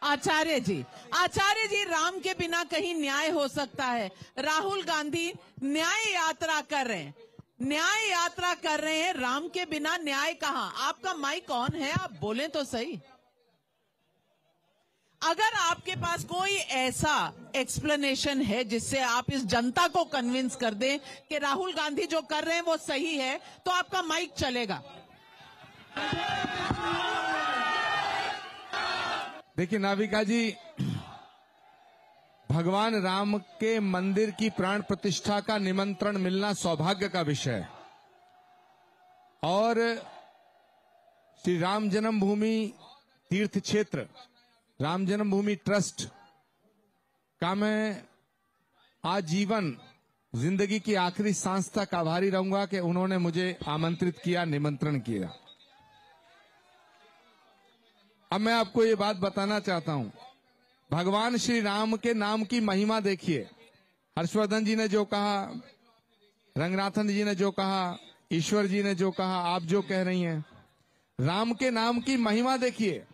आचार्य जी, राम के बिना कहीं न्याय हो सकता है? राहुल गांधी न्याय यात्रा कर रहे हैं, राम के बिना न्याय कहां? आपका माइक ऑन है, आप बोलें तो सही। अगर आपके पास कोई ऐसा एक्सप्लेनेशन है जिससे आप इस जनता को कन्विंस कर दें कि राहुल गांधी जो कर रहे हैं वो सही है, तो आपका माइक चलेगा। देखिए नाविका जी, भगवान राम के मंदिर की प्राण प्रतिष्ठा का निमंत्रण मिलना सौभाग्य का विषय है और श्री राम जन्मभूमि तीर्थ क्षेत्र राम जन्मभूमि ट्रस्ट का मैं आजीवन जिंदगी की आखिरी सांस तक आभारी रहूंगा कि उन्होंने मुझे आमंत्रित किया, निमंत्रण किया। अब मैं आपको ये बात बताना चाहता हूं, भगवान श्री राम के नाम की महिमा देखिए। हर्षवर्धन जी ने जो कहा, रंगनाथन जी ने जो कहा, ईश्वर जी ने जो कहा, आप जो कह रही हैं, राम के नाम की महिमा देखिए।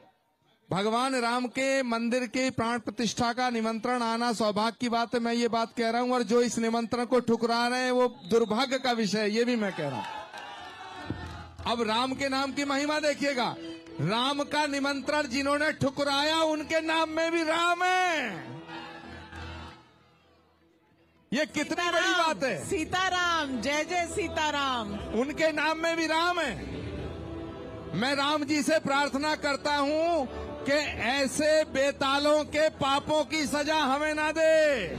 भगवान राम के मंदिर के प्राण प्रतिष्ठा का निमंत्रण आना सौभाग्य की बात है, मैं ये बात कह रहा हूं, और जो इस निमंत्रण को ठुकरा रहे हैं वो दुर्भाग्य का विषय है, ये भी मैं कह रहा हूं। अब राम के नाम की महिमा देखिएगा, राम का निमंत्रण जिन्होंने ठुकराया उनके नाम में भी राम है। ये कितनी बड़ी बात है। सीताराम, जय जय सीताराम, उनके नाम में भी राम है। मैं राम जी से प्रार्थना करता हूं कि ऐसे बेतालों के पापों की सजा हमें ना दे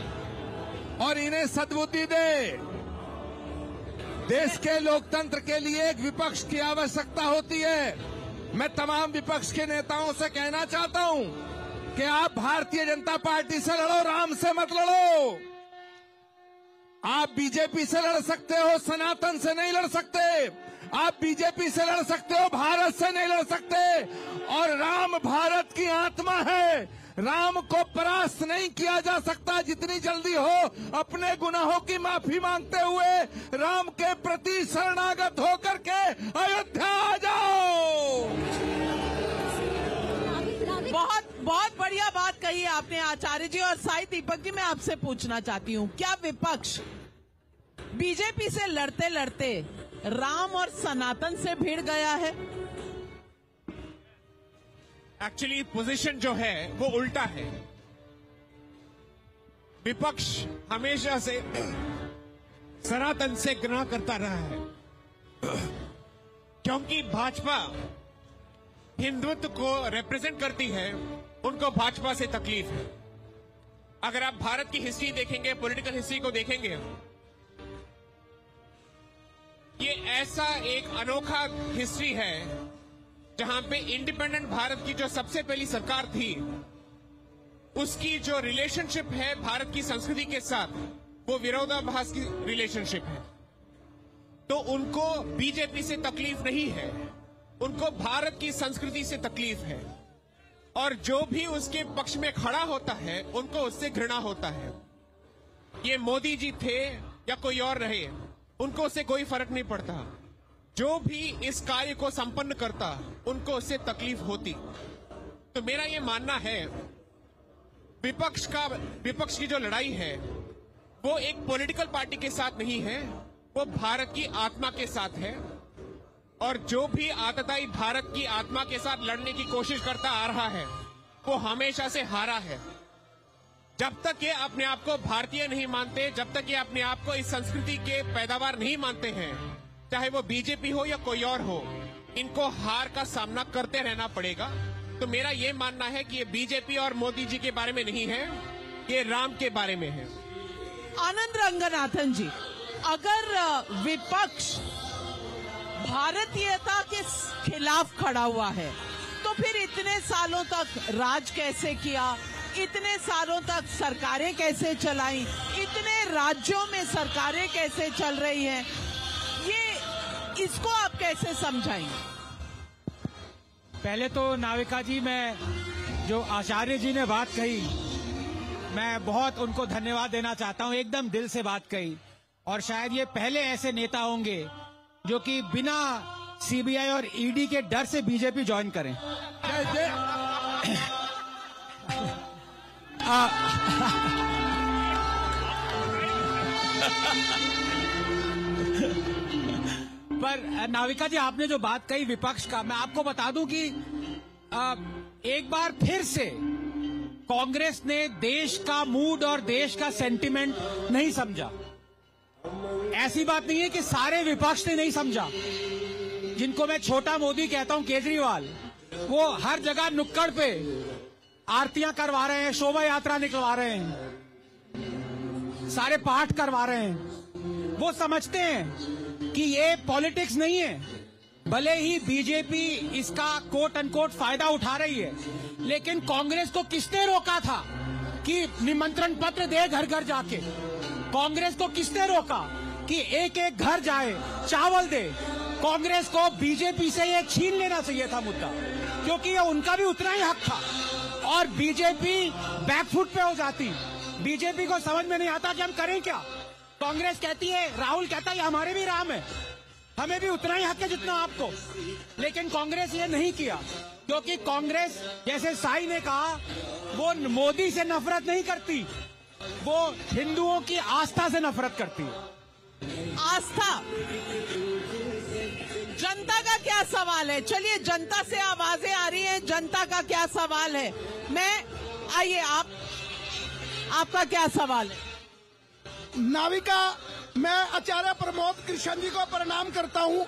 और इन्हें सद्बुद्धि दे। देश के लोकतंत्र के लिए एक विपक्ष की आवश्यकता होती है। मैं तमाम विपक्ष के नेताओं से कहना चाहता हूं कि आप भारतीय जनता पार्टी से लड़ो, राम से मत लड़ो। आप बीजेपी से लड़ सकते हो, सनातन से नहीं लड़ सकते। आप बीजेपी से लड़ सकते हो, भारत से नहीं लड़ सकते। और राम भारत की आत्मा है, राम को परास्त नहीं किया जा सकता। जितनी जल्दी हो अपने गुनाहों की माफी मांगते हुए राम के प्रति शरणागत होकर के अयोध्या आ जाओ। बहुत बहुत बढ़िया बात कही है आपने आचार्य जी। और साई दीपक जी, मैं आपसे पूछना चाहती हूँ, क्या विपक्ष बीजेपी से लड़ते लड़ते राम और सनातन से भिड़ गया है? एक्चुअली पोजीशन जो है वो उल्टा है। विपक्ष हमेशा से सनातन से घृणा करता रहा है, क्योंकि भाजपा हिंदुत्व को रिप्रेजेंट करती है, उनको भाजपा से तकलीफ है। अगर आप भारत की हिस्ट्री देखेंगे, पॉलिटिकल हिस्ट्री को देखेंगे, ये ऐसा एक अनोखा हिस्ट्री है जहां पे इंडिपेंडेंट भारत की जो सबसे पहली सरकार थी, उसकी जो रिलेशनशिप है भारत की संस्कृति के साथ, वो विरोधाभास की रिलेशनशिप है। तो उनको बीजेपी से तकलीफ नहीं है, उनको भारत की संस्कृति से तकलीफ है। और जो भी उसके पक्ष में खड़ा होता है, उनको उससे घृणा होता है। ये मोदी जी थे या कोई और रहे, उनको उससे कोई फर्क नहीं पड़ता। जो भी इस कार्य को संपन्न करता, उनको उससे तकलीफ होती। तो मेरा ये मानना है, विपक्ष की जो लड़ाई है वो एक पॉलिटिकल पार्टी के साथ नहीं है, वो भारत की आत्मा के साथ है। और जो भी आतताई भारत की आत्मा के साथ लड़ने की कोशिश करता आ रहा है, वो हमेशा से हारा है। जब तक ये अपने आप को भारतीय नहीं मानते, जब तक ये अपने आप को इस संस्कृति के पैदावार नहीं मानते हैं, चाहे वो बीजेपी हो या कोई और हो, इनको हार का सामना करते रहना पड़ेगा। तो मेरा ये मानना है कि ये बीजेपी और मोदी जी के बारे में नहीं है, ये राम के बारे में है। आनंद रंगनाथन जी, अगर विपक्ष भारतीयता के खिलाफ खड़ा हुआ है, तो फिर इतने सालों तक राज कैसे किया, इतने सालों तक सरकारें कैसे चलाई, इतने राज्यों में सरकारें कैसे चल रही हैं, ये इसको आप कैसे समझाएंगे? पहले तो नाविका जी, मैं जो आचार्य जी ने बात कही, मैं बहुत उनको धन्यवाद देना चाहता हूं। एकदम दिल से बात कही, और शायद ये पहले ऐसे नेता होंगे जो कि बिना सीबीआई और ईडी के डर से बीजेपी ज्वाइन करें। पर नाविका जी, आपने जो बात कही विपक्ष का, मैं आपको बता दूं कि एक बार फिर से कांग्रेस ने देश का मूड और देश का सेंटिमेंट नहीं समझा। ऐसी बात नहीं है कि सारे विपक्ष ने नहीं समझा। जिनको मैं छोटा मोदी कहता हूं, केजरीवाल, वो हर जगह नुक्कड़ पे आरतियां करवा रहे हैं, शोभा यात्रा निकलवा रहे हैं, सारे पाठ करवा रहे हैं। वो समझते हैं कि ये पॉलिटिक्स नहीं है। भले ही बीजेपी इसका कोट अनकोट फायदा उठा रही है, लेकिन कांग्रेस को किसने रोका था कि निमंत्रण पत्र दे घर घर जाके? कांग्रेस को किसने रोका कि एक एक घर जाए, चावल दे? कांग्रेस को बीजेपी से ये छीन लेना चाहिए था मुद्दा, क्योंकि ये उनका भी उतना ही हक था। और बीजेपी बैकफुट पे हो जाती। बीजेपी को समझ में नहीं आता कि हम करें क्या। कांग्रेस कहती है, राहुल कहता है हमारे भी राम है, हमें भी उतना ही हक है जितना आपको। लेकिन कांग्रेस ये नहीं किया, क्योंकि कांग्रेस, जैसे साई ने कहा, वो मोदी से नफरत नहीं करती, वो हिंदुओं की आस्था से नफरत करती है। आस्था, जनता का क्या सवाल है? चलिए, जनता से आवाजें आ रही हैं, जनता का क्या सवाल है? आइए, आपका क्या सवाल है? नाविका, मैं आचार्य प्रमोद कृष्ण जी को प्रणाम करता हूं,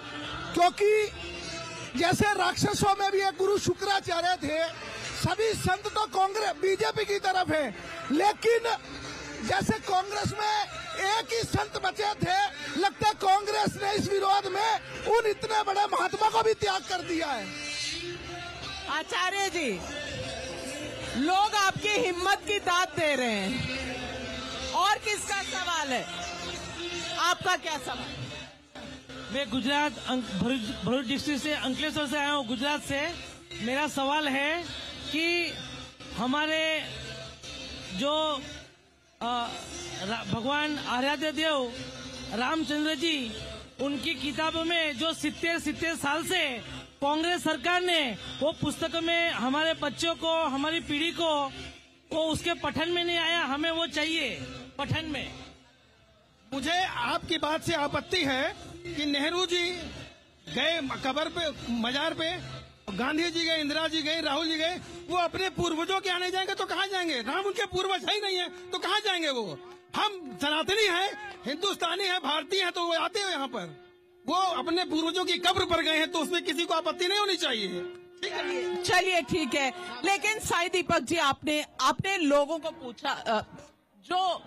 क्योंकि जैसे राक्षसों में भी एक गुरु शुक्राचार्य थे, सभी संत तो कांग्रेस बीजेपी की तरफ है, लेकिन जैसे कांग्रेस में एक ही संत बचे थे, लगता है कांग्रेस ने इस विरोध में उन इतने बड़े महात्मा को भी त्याग कर दिया है। आचार्य जी, लोग आपकी हिम्मत की दाद दे रहे हैं। और किसका सवाल है? आपका क्या सवाल? मैं गुजरात भरूच डिस्ट्रिक्ट से, अंकलेश्वर से आया हूँ, गुजरात से। मेरा सवाल है कि हमारे जो भगवान आराध्य देव रामचंद्र जी, उनकी किताबों में जो 70 साल से कांग्रेस सरकार ने वो पुस्तकों में हमारे बच्चों को, हमारी पीढ़ी को, वो उसके पठन में नहीं आया, हमें वो चाहिए पठन में। मुझे आपकी बात से आपत्ति है कि नेहरू जी गए कब्र पे, मजार पे, गांधी जी गए, इंदिरा जी गए, राहुल जी गए, वो अपने पूर्वजों के आने जाएंगे तो कहाँ जाएंगे? राम उनके पूर्वज है ही नहीं है तो कहाँ जाएंगे वो? हम सनातनी हैं, हिंदुस्तानी हैं, भारतीय हैं, तो वो आते हैं यहाँ पर। वो अपने पूर्वजों की कब्र पर गए हैं, तो उसमें किसी को आपत्ति नहीं होनी चाहिए। चलिए, ठीक है। लेकिन साई दीपक जी, आपने लोगों को पूछा, जो